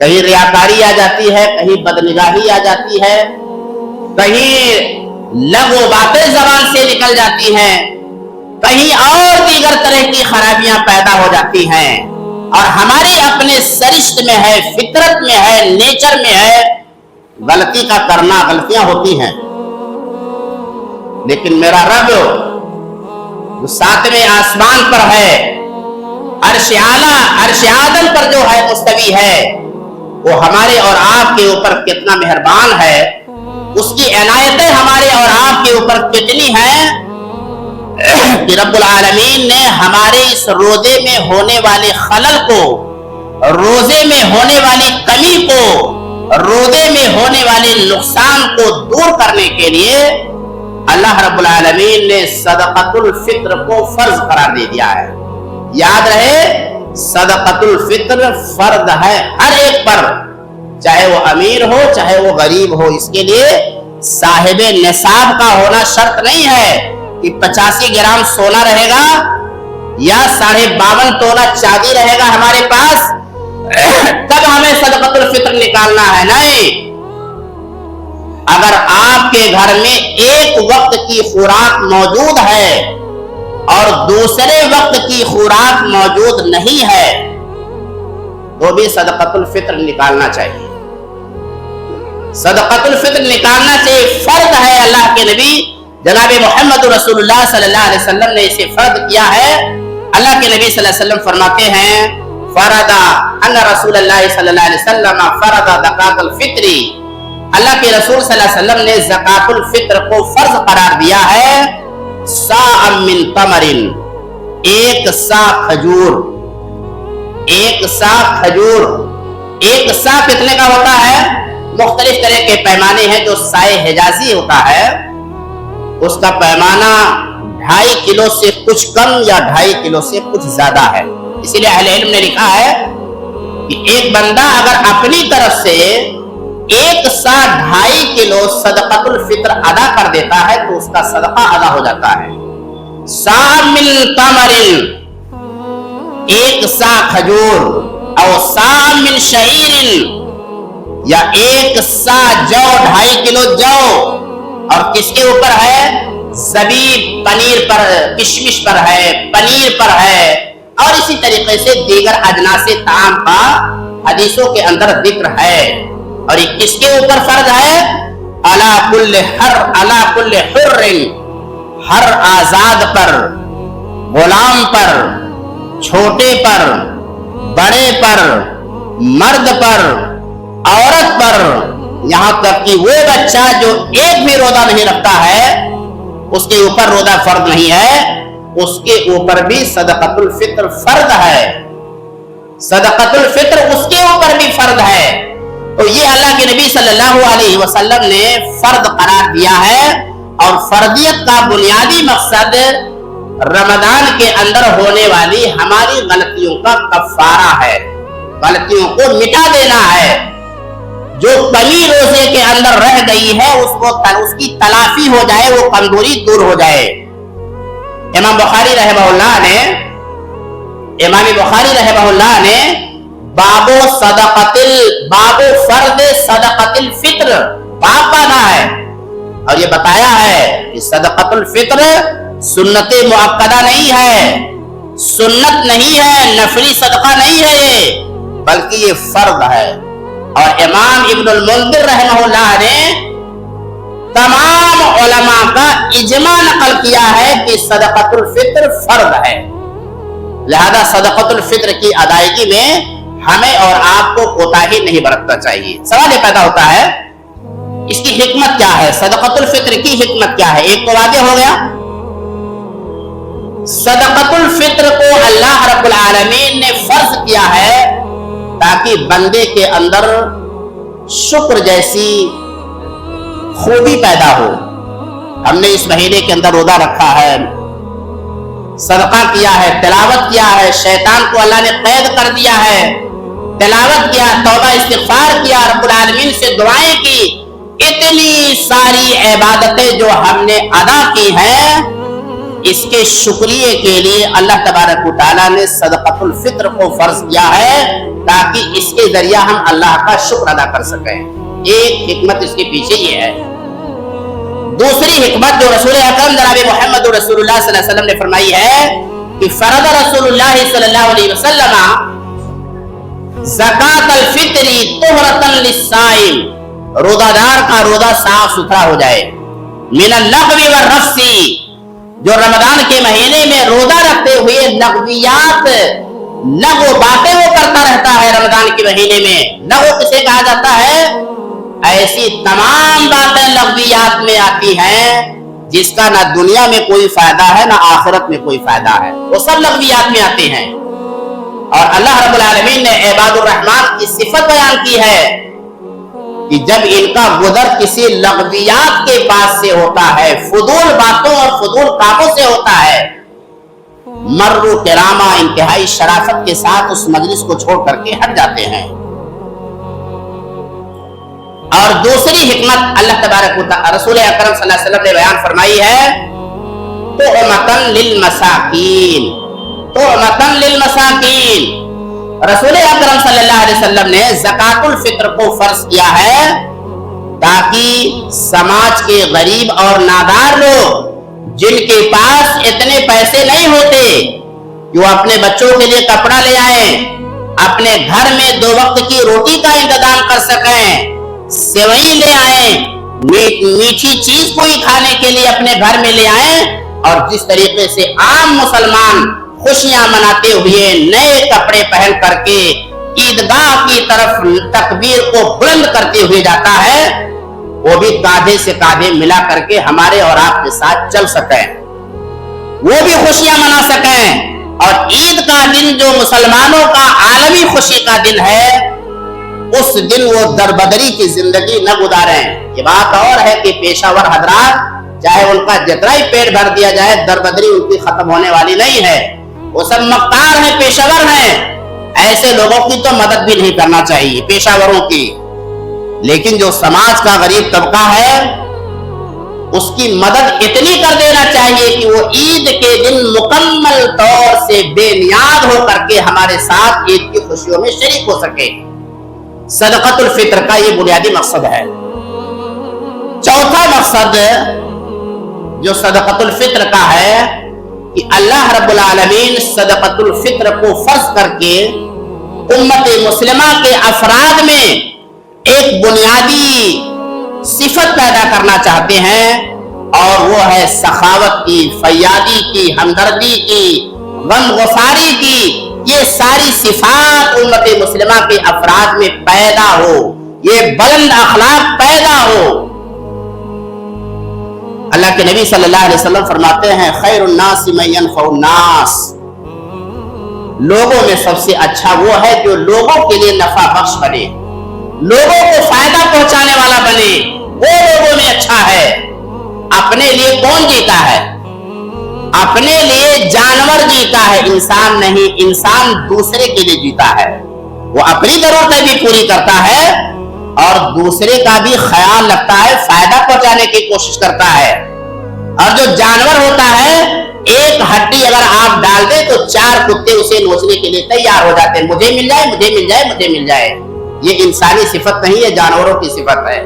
کہیں ریاکاری آ جاتی ہے، کہیں بدنگاہی آ جاتی ہے، کہیں لغو باتیں زبان سے نکل جاتی ہیں، کہیں اور دیگر طرح کی خرابیاں پیدا ہو جاتی ہیں، اور ہمارے اپنے سرشت میں ہے، فطرت میں ہے، نیچر میں ہے غلطی کا کرنا، غلطیاں ہوتی ہیں۔ لیکن میرا رب جو ساتویں آسمان پر ہے، عرش اعلیٰ، عرش عادل پر جو ہے مستوی ہے، وہ ہمارے اور آپ کے اوپر کتنا مہربان ہے، اس کی عنایتیں ہمارے اور آپ کے اوپر کتنی ہیں کہ رب العالمین نے ہمارے اس روزے میں ہونے والے خلل کو، روزے میں ہونے والی کمی کو، روزے میں ہونے والے نقصان کو دور کرنے کے لیے اللہ رب العالمین نے صدقۃ الفطر کو فرض قرار دے دیا ہے۔ یاد رہے، صدقۃ الفطر فرض ہے ہر ایک پر، چاہے وہ امیر ہو چاہے وہ غریب ہو۔ اس کے لیے صاحب نصاب کا ہونا شرط نہیں ہے کہ 85 گرام سونا رہے گا یا 52.5 تولہ چاندی رہے گا ہمارے پاس تب ہمیں صدقۃ الفطر نکالنا ہے۔ نہیں، اگر آپ کے گھر میں ایک وقت کی خوراک موجود ہے اور دوسرے وقت کی خوراک موجود نہیں ہے تو بھی صدقۃ الفطر نکالنا چاہیے۔ صدقۃ الفطر نکالنا چاہیے، فرض ہے۔ اللہ کے نبی جناب محمد رسول اللہ صلی اللہ علیہ وسلم نے اسے فرض کیا ہے۔ اللہ کے نبی صلی اللہ علیہ وسلم فرماتے ہیں فرض ان رسول اللہ صلی اللہ علیہ وسلم فرض زکات الفطر، اللہ کے رسول صلی اللہ علیہ وسلم نے زکات الفطر کو فرض قرار دیا ہے۔ صاع من تمر، ایک سا کھجور، ایک سا کھجور۔ ایک سا کتنے کا ہوتا ہے؟ مختلف طرح کے پیمانے ہیں۔ جو سائے حجازی ہوتا ہے اس کا پیمانہ 2.5 کلو سے کچھ کم یا 2.5 کلو سے کچھ زیادہ ہے۔ اسی لیے اہل علم نے لکھا ہے کہ ایک بندہ اگر اپنی طرف سے ایک سا 2.5 کلو صدقۃ الفطر ادا کر دیتا ہے تو اس کا صدقہ ادا ہو جاتا ہے۔ صاع من تمر، ایک سا کھجور، او صاع من شعیر، یا ایک سا جو، 2.5 کلو جو، اور کس کے اوپر ہے؟ زبیب، پنیر پر، کشمش پر ہے، پنیر پر ہے، اور اسی طریقے سے دیگر اجناس طعام کا حدیثوں کے اندر ذکر ہے۔ اور یہ کس کے اوپر فرض ہے؟ علی کل حر، ہر آزاد پر، غلام پر، چھوٹے پر، بڑے پر، مرد پر، عورت پر، یہاں تک کہ وہ بچہ جو ایک بھی روزہ نہیں رکھتا ہے اس کے اوپر روزہ فرض نہیں ہے، اس کے اوپر بھی صدقۃ الفطر فرض ہے۔ صدقۃ الفطر اس کے اوپر بھی فرض ہے۔ تو یہ اللہ کے نبی صلی اللہ علیہ وسلم نے فرض قرار دیا ہے، اور فرضیت کا بنیادی مقصد رمضان کے اندر ہونے والی ہماری غلطیوں کا کفارہ ہے، غلطیوں کو مٹا دینا ہے۔ جو کمی روزے کے اندر رہ گئی ہے اس کی تلافی ہو جائے، وہ کمزوری دور ہو جائے۔ امام بخاری رحمہ اللہ نے باب فرض صدقۃ الفطر باب باندھا ہے، اور یہ بتایا ہے کہ صدقۃ الفطر سنت مؤکدہ نہیں ہے، سنت نہیں ہے، نفلی صدقہ نہیں ہے یہ، بلکہ یہ فرض ہے۔ اور امام ابن المنذر رحمہ اللہ نے تمام علماء کا اجماع نقل کیا ہے کہ صدقۃ الفطر فرض ہے، لہذا صدقۃ الفطر کی ادائیگی میں ہمیں اور آپ کو کوتاہی نہیں برتنا چاہیے۔ سوال یہ پیدا ہوتا ہے اس کی حکمت کیا ہے، صدقۃ الفطر کی حکمت کیا ہے؟ ایک تو واضح ہو گیا، صدقۃ الفطر کو اللہ رب العالمین نے فرض کیا ہے تاکہ بندے کے اندر شکر جیسی خوبی پیدا ہو۔ ہم نے اس مہینے کے اندر روزہ رکھا ہے، صدقہ کیا ہے، تلاوت کیا ہے، شیطان کو اللہ نے قید کر دیا ہے، تلاوت کیا، توبہ استغفار کیا، رب العالمین سے دعائیں کی، اتنی ساری عبادتیں جو ہم نے ادا کی ہیں، اس کے شکریہ کے لیے اللہ تبارک و تعالیٰ نے صدقۃ الفطر کو فرض کیا ہے تاکہ اس کے ذریعہ ہم اللہ کا شکر ادا کر سکیں. ایک حکمت اس کے پیچھے یہ ہے. دوسری حکمت جو رسول اکرم جناب محمد رسول اللہ صلی اللہ علیہ وسلم نے فرمائی ہے کہ فرض رسول اللہ صلی اللہ علیہ وسلم زکات الفطر طہرۃ للصائم، روزہ دار کا روزہ صاف ستھرا ہو جائے، من اللغو والرفث، جو رمضان کے مہینے میں روزہ رکھتے ہوئے لغویات لغو باتیں وہ کرتا رہتا ہے. رمضان کے مہینے میں لغو کسے کہا جاتا ہے؟ ایسی تمام باتیں لغویات میں آتی ہیں جس کا نہ دنیا میں کوئی فائدہ ہے نہ آخرت میں کوئی فائدہ ہے، وہ سب لغویات میں آتے ہیں. اور اللہ رب العالمین نے عباد الرحمن کی صفت بیان کی ہے کہ جب ان کا گزر کسی لغویات کے پاس سے ہوتا ہے، فضول باتوں اور فضول کاموں سے ہوتا ہے، مرو کرامہ انتہائی شرافت کے ساتھ اس مجلس کو چھوڑ کر کے ہٹ جاتے ہیں. اور دوسری حکمت اللہ تبارک و تعالی رسول اکرم صلی اللہ علیہ وسلم نے بیان فرمائی ہے طعمۃ للمساکین، طعمۃ للمساکین. رسول اکرم صلی اللہ علیہ وسلم نے زکات الفطر کو فرض کیا ہے تاکہ سماج کے غریب اور نادار لوگ جن کے پاس اتنے پیسے نہیں ہوتے کہ وہ اپنے بچوں کے لیے کپڑا لے آئیں، اپنے گھر میں 2 وقت کی روٹی کا انتظام کر سکیں، سیوئی لے آئیں، میٹھی چیز کوئی کھانے کے لیے اپنے گھر میں لے آئیں، اور جس طریقے سے عام مسلمان خوشیاں مناتے ہوئے نئے کپڑے پہن کر کے عیدگاہ کی طرف تکبیر کو بلند کرتے ہوئے جاتا ہے، وہ بھی کاندھے سے کاندھے ملا کر کے ہمارے اور آپ کے ساتھ چل سکیں، وہ بھی خوشیاں منا سکیں. اور عید کا دن جو مسلمانوں کا عالمی خوشی کا دن ہے، اس دن وہ دربدری کی زندگی نہ گزاریں. یہ بات اور ہے کہ پیشہ ور حضرات چاہے ان کا جتنا ہی پیٹ بھر دیا جائے، دربدری ان کی ختم ہونے والی نہیں ہے. وہ سب مختار ہیں، پیشہ ور ہیں، ایسے لوگوں کی تو مدد بھی نہیں کرنا چاہیے، پیشہ وروں کی. لیکن جو سماج کا غریب طبقہ ہے اس کی مدد اتنی کر دینا چاہیے کہ وہ عید کے دن مکمل طور سے بے نیاز ہو کر کے ہمارے ساتھ عید کی خوشیوں میں شریک ہو سکے. صدقۃ الفطر کا یہ بنیادی مقصد ہے. چوتھا مقصد جو صدقۃ الفطر کا ہے کہ اللہ رب العالمین صدقۃ الفطر کو فرض کر کے امت مسلمہ کے افراد میں ایک بنیادی صفت پیدا کرنا چاہتے ہیں، اور وہ ہے سخاوت کی، فیاضی کی، ہمدردی کی، غم غفاری کی. یہ ساری صفات امت مسلمہ کے افراد میں پیدا ہو، یہ بلند اخلاق پیدا ہو. اللہ کے نبی صلی اللہ علیہ وسلم فرماتے ہیں خیر الناس من ينفع الناس، لوگوں میں سب سے اچھا وہ ہے جو لوگوں کے لیے نفع بخش بنے، لوگوں کو فائدہ پہنچانے والا بنے، وہ لوگوں میں اچھا ہے. اپنے لیے کون جیتا ہے؟ اپنے لیے جانور جیتا ہے، انسان نہیں. انسان دوسرے کے لیے جیتا ہے، وہ اپنی ضرورتیں بھی پوری کرتا ہے اور دوسرے کا بھی خیال رکھتا ہے، فائدہ پہنچانے کی کوشش کرتا ہے. اور جو جانور ہوتا ہے، ایک ہڈی اگر آپ ڈال دیں تو 4 کتے اسے نوچنے کے لیے تیار ہو جاتے ہیں، مجھے مل جائے، مجھے مل جائے، مجھے مل جائے. یہ انسانی صفت نہیں ہے، جانوروں کی صفت ہے.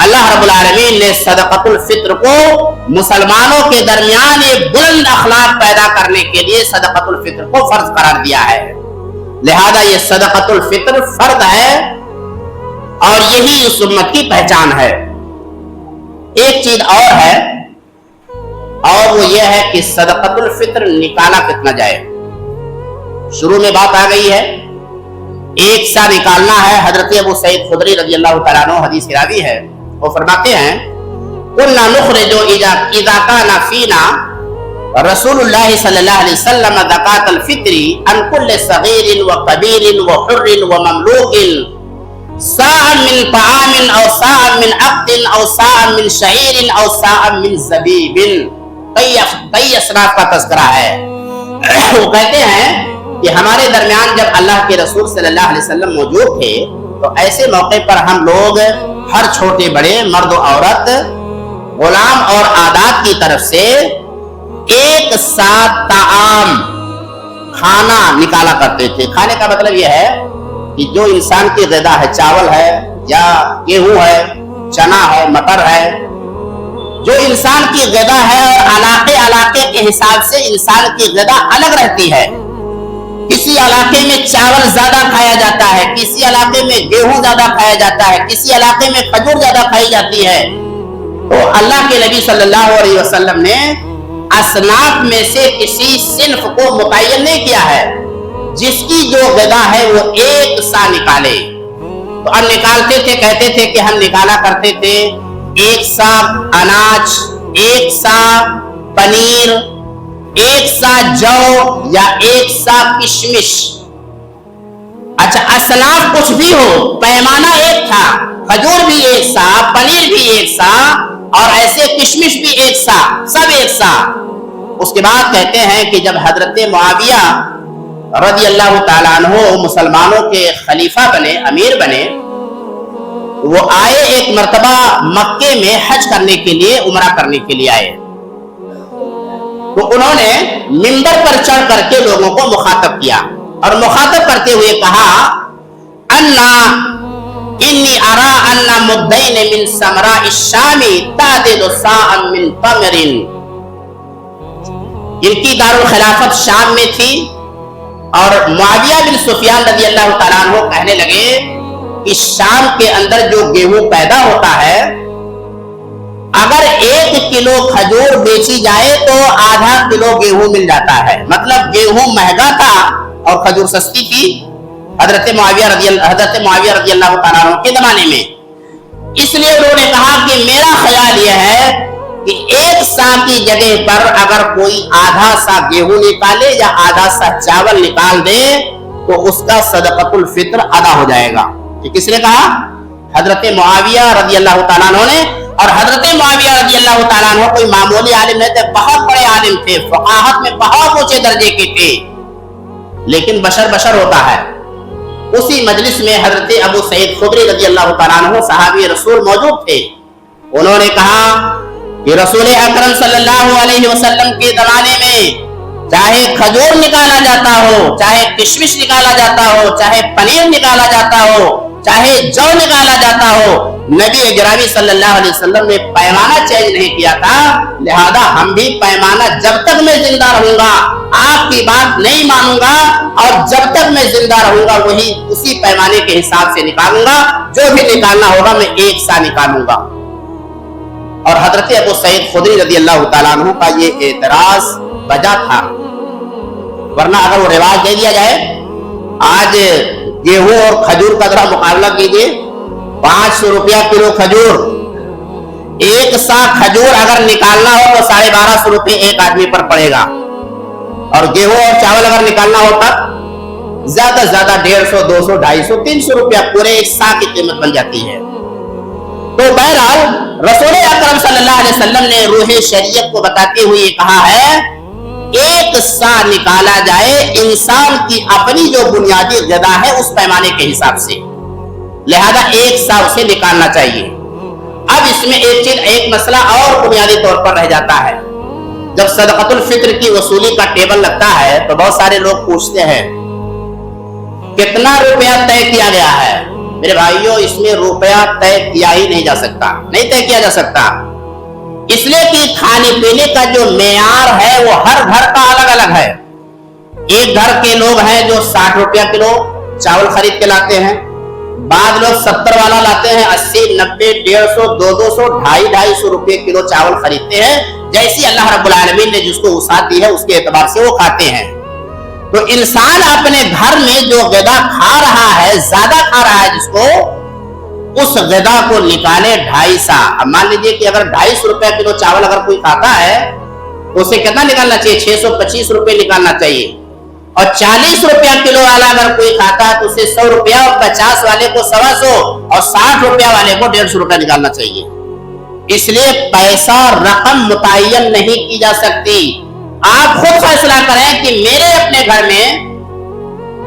اللہ رب العالمین نے صدقۃ الفطر کو مسلمانوں کے درمیان ایک بلند اخلاق پیدا کرنے کے لیے صدقۃ الفطر کو فرض قرار دیا ہے. لہذا یہ صدقۃ الفطر فرض ہے اور یہی اس امت کی پہچان ہے. ایک چیز اور ہے، اور وہ یہ ہے کہ صدقۃ الفطر نکالا کتنا جائے. شروع میں بات آ گئی ہے، ایک سا نکالنا ہے. حضرت ابو سعید خدری رضی اللہ تعالیٰ عنہ حدیث راوی ہے، وہ فرماتے ہیں قلنا نخرج اذا كان فينا رسول الله صلی اللہ علیہ وسلم زکاة الفطر عن كل صغير وكبير وحر ومملوك صاعا من طعام او صاعا من عقد او صاعا من شعير او صاعا من زبيب. کئی اصناف کا تذکرہ ہے. وہ کہتے ہیں کہ ہمارے درمیان جب اللہ کے رسول صلی اللہ علیہ وسلم موجود تھے تو ایسے موقع پر ہم لوگ ہر چھوٹے بڑے، مرد و عورت، غلام اور آدات کی طرف سے ایک ساتھ طعام کھانا نکالا کرتے تھے. کھانے کا مطلب یہ ہے کہ جو انسان کی غذا ہے، چاول ہے یا گیہوں ہے، چنا ہے، مٹر ہے، جو انسان کی غذا ہے، اور علاقے کے حساب سے انسان کی غذا الگ رہتی ہے. کسی علاقے میں چاول زیادہ کھایا جاتا ہے، کسی علاقے میں گیہوں زیادہ کھایا جاتا ہے، کسی علاقے میں کھجور زیادہ کھائی جاتی ہے. تو اللہ کے نبی صلی اللہ علیہ وسلم نے اصناف میں سے کسی صنف کو متعین نہیں کیا ہے، جس کی جو غذا ہے وہ ایک سا نکالے. تو ہم نکالتے تھے، کہتے تھے کہ ہم نکالا کرتے تھے ایک سا اناج، ایک سا پنیر، ایک سا جو یا ایک سا کشمش. اچھا، اصناف کچھ بھی ہو، پیمانہ ایک تھا. کھجور بھی ایک سا، پنیر بھی ایک سا، اور ایسے کشمش بھی ایک سا، سب ایک سا. اس کے بعد کہتے ہیں کہ جب حضرت معاویہ رضی اللہ تعالیٰ عنہ مسلمانوں کے خلیفہ بنے، امیر بنے، وہ آئے ایک مرتبہ مکے میں حج کرنے کے لیے، عمرہ کرنے کے لیے آئے. تو انہوں نے منبر پر چڑھ کر کے لوگوں کو مخاطب کیا، اور مخاطب کرتے ہوئے کہا انی ارا ان مدین من ثمراء الشام تعدد صاعا من تمر. ان کی دارالخلافت شام میں تھی، اور معاویہ بن سفیان رضی اللہ تعالیٰ عنہ کہنے لگے کہ شام کے اندر جو گیہوں پیدا ہوتا ہے، اگر 1 کلو کھجور بیچی جائے تو آدھا کلو گیہوں مل جاتا ہے. مطلب گیہوں مہنگا تھا اور کھجور سستی تھی حضرت معاویہ رضی اللہ تعالیٰ عنہ کے زمانے میں. اس لیے انہوں نے کہا کہ میرا خیال یہ ہے کہ 1 سا کی جگہ پر اگر کوئی آدھا سا گیہوں نکالے یا آدھا سا چاول نکال دے تو اس کا صدقۃ الفطر ادا ہو جائے گا. یہ کس نے کہا؟ حضرت معاویہ رضی اللہ تعالیٰ عنہ نے. اور حضرت معاویہ رضی اللہ تعالیٰ عنہ کوئی معمولی عالم نہیں تھے، بہت بڑے عالم تھے، فقاہت میں بہت اونچے درجے کے تھے. لیکن بشر ہوتا ہے. اسی مجلس میں حضرت ابو سعید خدری رضی اللہ تعالیٰ عنہ صحابی رسول موجود تھے. انہوں نے کہا کہ رسول اکرم صلی اللہ علیہ وسلم کے زمانے میں چاہے کھجور نکالا جاتا ہو، چاہے کشمش نکالا جاتا ہو، چاہے پنیر نکالا جاتا ہو، چاہے جو نکالا جاتا ہو، نبی گرامی صلی اللہ علیہ وسلم نے پیمانہ چینج نہیں کیا تھا. لہذا ہم بھی پیمانہ جب تک میں زندہ رہوں گا آپ کی بات نہیں مانوں گا، اور جب تک میں زندہ رہوں گا وہی اسی پیمانے کے حساب سے نکالوں گا. جو بھی نکالنا ہوگا میں 1 سا نکالوں گا. اور حضرت ابو سعید خدری رضی اللہ تعالیٰ عنہ کا یہ اعتراض بجا تھا، ورنہ اگر وہ رواج دے دیا جائے، آج گیہوں اور کھجور کا ذرا مقابلہ کیجیے. 500 روپیہ کلو کھجور، 1 سا کھجور اگر نکالنا ہو تو 1250 روپے ایک آدمی پر پڑے گا. اور گیہوں اور چاول اگر نکالنا ہوتا زیادہ سے زیادہ 150, 200, 250, 300 روپیہ پورے 1 سا کی قیمت بن جاتی ہے. تو بہرحال رسول اکرم صلی اللہ علیہ وسلم نے روح شریعت کو بتاتے ہوئے کہا ہے 1 سا نکالا جائے انسان کی اپنی جو بنیادی غذا ہے اس پیمانے کے حساب سے. لہذا 1 سا اسے نکالنا چاہیے. اب اس میں ایک مسئلہ اور بنیادی طور پر رہ جاتا ہے. جب صدقۃ الفطر کی وصولی کا ٹیبل لگتا ہے تو بہت سارے لوگ پوچھتے ہیں کتنا روپیہ طے کیا گیا ہے. میرے بھائیوں، اس میں روپیہ طے کیا ہی نہیں جا سکتا، نہیں طے کیا جا سکتا. اس لیے کہ کھانے پینے کا جو معیار ہے وہ ہر گھر کا الگ الگ ہے. ایک گھر کے لوگ ہیں جو 60 روپیہ کلو چاول خرید کے لاتے ہیں، بعض لوگ 70 والا لاتے ہیں، 80, 90, 150, 200, 250 روپے کلو چاول خریدتے ہیں. جیسی اللہ رب العالمین نے جس کو وسعت دی ہے اس کے اعتبار سے وہ کھاتے ہیں. تو انسان اپنے گھر میں جو غذا کھا رہا ہے، زیادہ کھا رہا ہے جس کو، اس غذا کو نکالے 2.5 سا. اب مان لیجئے کہ اگر 250 روپے کلو چاول اگر کوئی کھاتا ہے تو اسے کتنا نکالنا چاہیے؟ 625 روپے نکالنا چاہیے. اور 40 روپیہ کلو والا اگر کوئی کھاتا ہے تو اسے 100 روپیہ، اور 50 والے کو 125, اور 60 روپیہ والے کو 150 روپیہ نکالنا چاہیے. اس لیے پیسہ رقم متعین نہیں کی جا سکتی. آپ خود فیصلہ کریں کہ میرے اپنے گھر میں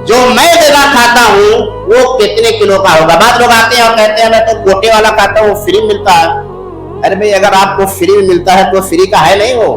جو میں غذا کھاتا ہوں وہ کتنے کلو کا ہوگا. بعض لوگ آتے ہیں اور کہتے ہیں میں تو گوٹے والا کھاتا ہوں، فری ملتا ہے. ارے بھائی، اگر آپ کو فری ملتا ہے تو فری کا ہے نہیں. وہ